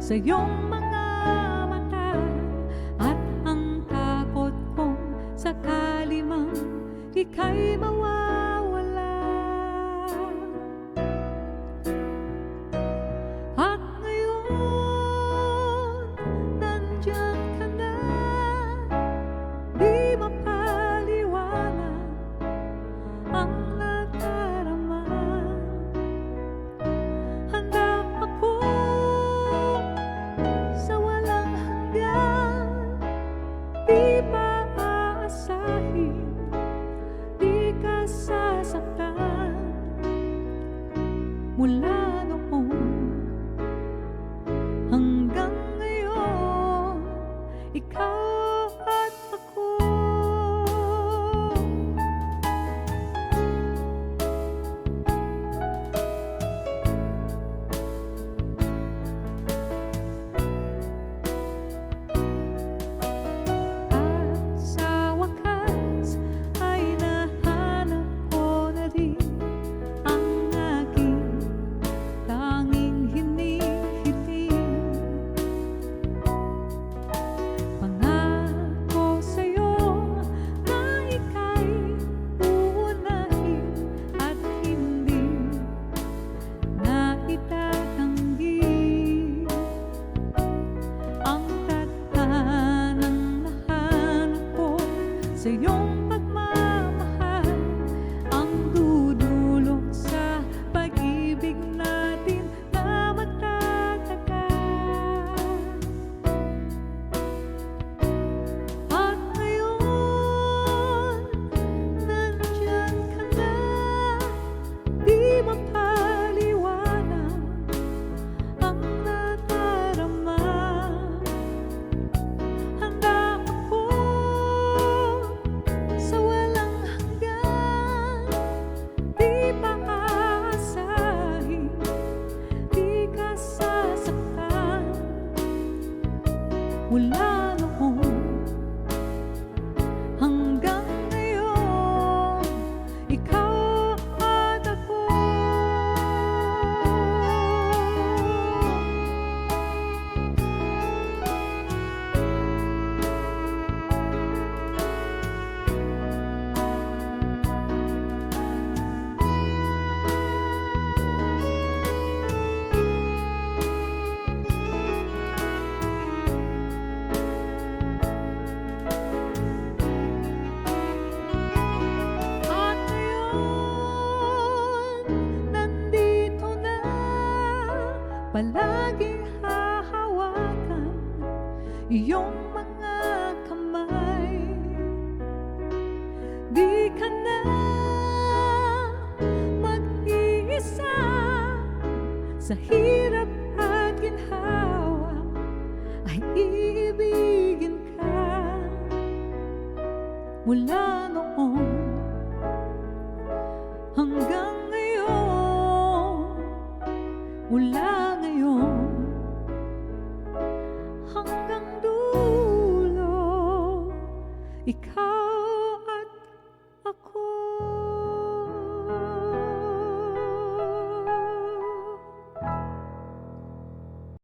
sa iyong mga mata, at ang takot kong sakali mang ika'y mawawala. At ngayon, nandiyan ka na, di mapaliwanag ang nadarama. Handa ako sa walang hanggan, di pa aasahin, di ka sasaktan. Mula noon hanggang ngayon, ikaw at ako. At sa wakas ay nahanap ko na rin ang aking tanging hinihiling. Pangako sa'yo na ika'y uunahin at hindi na itatanggi ang tadhanang nahanap ko sa iyong pagmamahal, ang dudulot sa pag-ibig natin na magtatagal. At ngayon, nandiyan ka na, di mapaliwanag ang nadarama. Handa ako sa walang hanggan, di pa aasahin, di ka sasaktan. Mula noon hanggang ngayon, ikaw at ako. At ngayon, nandito na, palaging hahawakan iyong mga kamay. Di ka na mag-iisa sa hirap at ginhawa, ay iibigin ka. Mula noon hanggang ngayon, mula